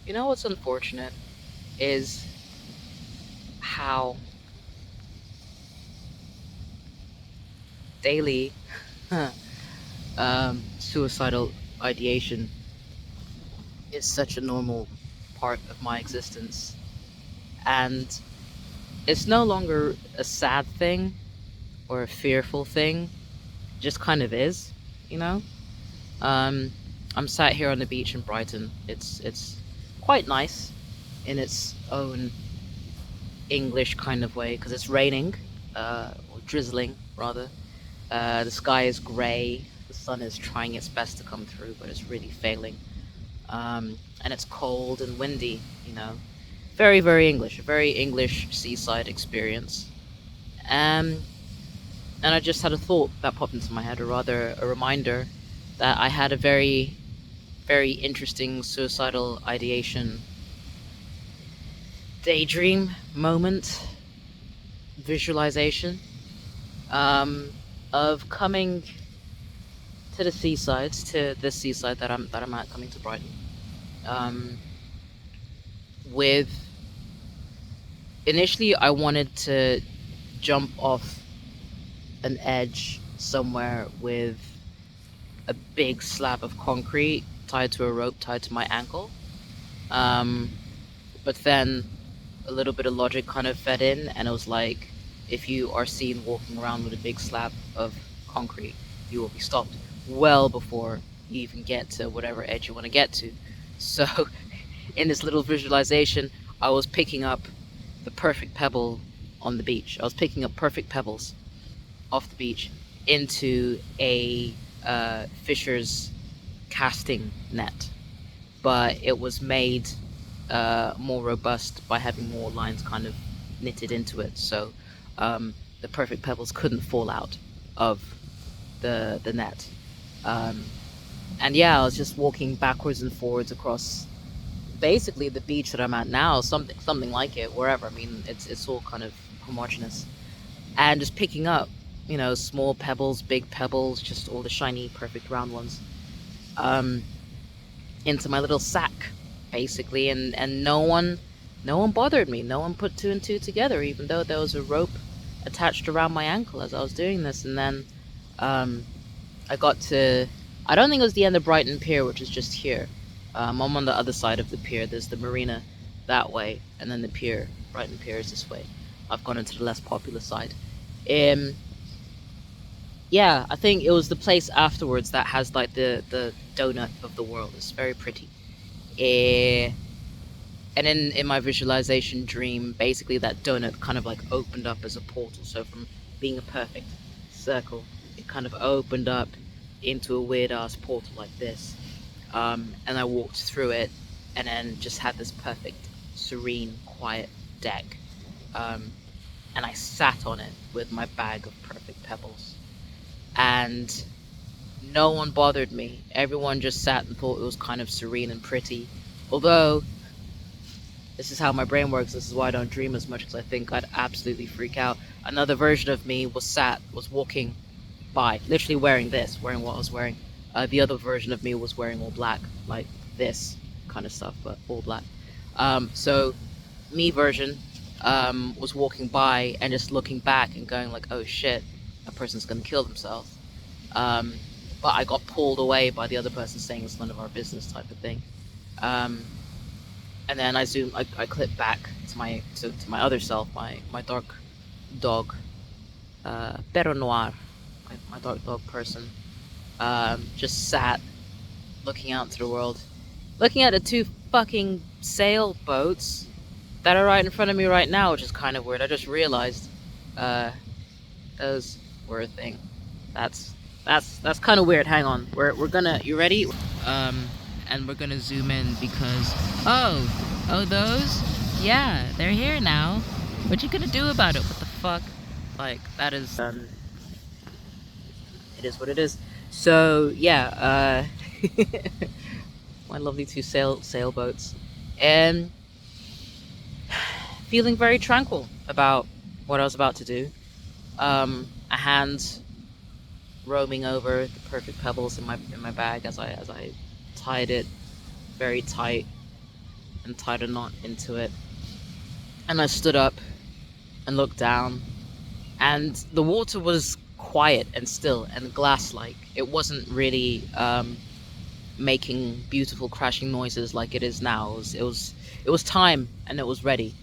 You know what's unfortunate is how daily suicidal ideation is such a normal part of my existence. And it's no longer a sad thing or a fearful thing, it just kind of is, you know? Um, I'm sat here on the beach in Brighton. It's quite nice in its own English kind of way because it's raining, or drizzling rather. The sky is grey. The sun is trying its best to come through, but it's really failing. And it's cold and windy. Very, very English. A very English seaside experience. Um, and I just had a thought that popped into my head, or rather, a reminder that I had a very, very interesting suicidal ideation daydream moment, visualization, um, of coming to the seaside, to this seaside that I'm at, coming to Brighton, um, with initially I wanted to jump off an edge somewhere with a big slab of concrete tied to a rope tied to my ankle. Um, but then a little bit of logic kind of fed in, and it was like, if you are seen walking around with a big slab of concrete, you will be stopped well before you even get to whatever edge you want to get to. So, in this little visualization, I was picking up the perfect pebble on the beach. I was picking up perfect pebbles off the beach into a fisher's casting net, but it was made more robust by having more lines kind of knitted into it. So the perfect pebbles couldn't fall out of the net. Um, and yeah, I was just walking backwards and forwards across basically the beach that I'm at now, something like it, wherever. I mean, it's all kind of homogenous, and just picking up, small pebbles, big pebbles, just all the shiny, perfect round ones, um, into my little sack, basically, and no one bothered me. No one put two and two together, even though there was a rope attached around my ankle as I was doing this. And then um, I got to, I don't think it was the end of Brighton Pier, which is just here. I'm on the other side of the pier. There's the marina that way, and then the pier, Brighton Pier, is this way. I've gone into the less popular side. Um, yeah, I think it was the place afterwards that has like the donut of the world. It's very pretty. Eh, and in my visualization dream, basically that donut kind of like opened up as a portal. So from being a perfect circle, it kind of opened up into a weird ass portal like this. And I walked through it, and then just had this perfect, serene, quiet deck. Um, and I sat on it with my bag of perfect pebbles. And no one bothered me. Everyone just sat and thought it was kind of serene and pretty. Although, this is how my brain works, this is why I don't dream as much, because I think I'd absolutely freak out. Another version of me was walking by, literally wearing what I was wearing. The other version of me was wearing all black, like this kind of stuff, but all black. So, me version was walking by and just looking back and going like, oh shit, a person's gonna kill themselves. Um, but I got pulled away by the other person saying it's none of our business type of thing. Um, and then I clip back to my other self, my dark dog, Perro Noir, my dark dog person, just sat looking out into the world, looking at the two fucking sailboats that are right in front of me right now, which is kind of weird. I just realized those were a thing. That's kind of weird. Hang on, we're gonna. You ready? Um, and we're gonna zoom in because oh those, yeah, they're here now. What you gonna do about it? What the fuck? Like that is it is what it is. So yeah, my lovely two sailboats, and feeling very tranquil about what I was about to do. A hand roaming over the perfect pebbles in my bag as I tied it very tight and tied a knot into it. And I stood up and looked down, and the water was quiet and still and glass-like. It wasn't really making beautiful crashing noises like it is now. It was time, and it was ready,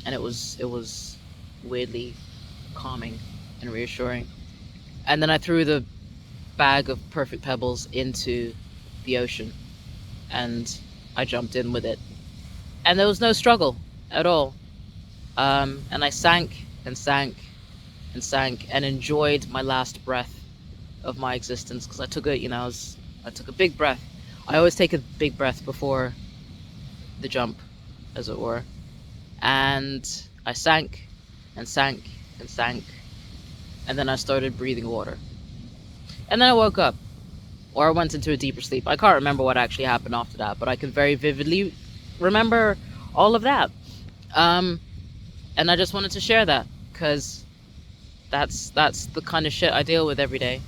and it was weirdly calming and reassuring. And then I threw the bag of perfect pebbles into the ocean, and I jumped in with it, and there was no struggle at all. And I sank and sank and sank and enjoyed my last breath of my existence, because I took a, I took a big breath. I always take a big breath before the jump, as it were. And I sank and sank and sank, and then I started breathing water. And then I woke up, or I went into a deeper sleep. I can't remember what actually happened after that, but I can very vividly remember all of that. And I just wanted to share that, because that's the kind of shit I deal with every day.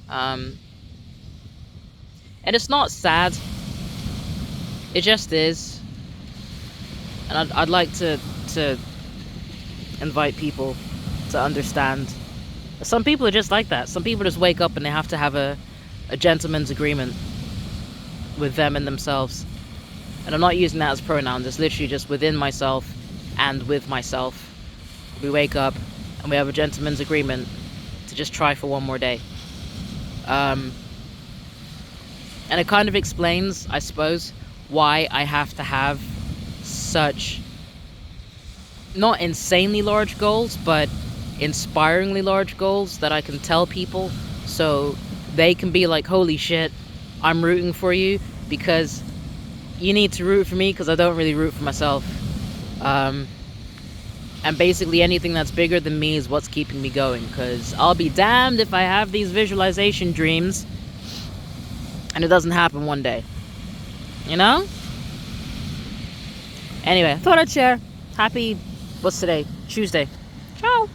And it's not sad. It just is. And I'd like to invite people to understand. Some people are just like that. Some people just wake up and they have to have a gentleman's agreement with them and themselves. And I'm not using that as pronouns. It's literally just within myself and with myself. We wake up and we have a gentleman's agreement to just try for one more day. And it kind of explains, I suppose, why I have to have such, not insanely large goals, but inspiringly large goals that I can tell people, so they can be like, holy shit, I'm rooting for you, because you need to root for me, because I don't really root for myself. And basically anything that's bigger than me is what's keeping me going, because I'll be damned if I have these visualization dreams and it doesn't happen one day, you know? Anyway, I thought I'd share. Happy, what's today? Tuesday. Ciao.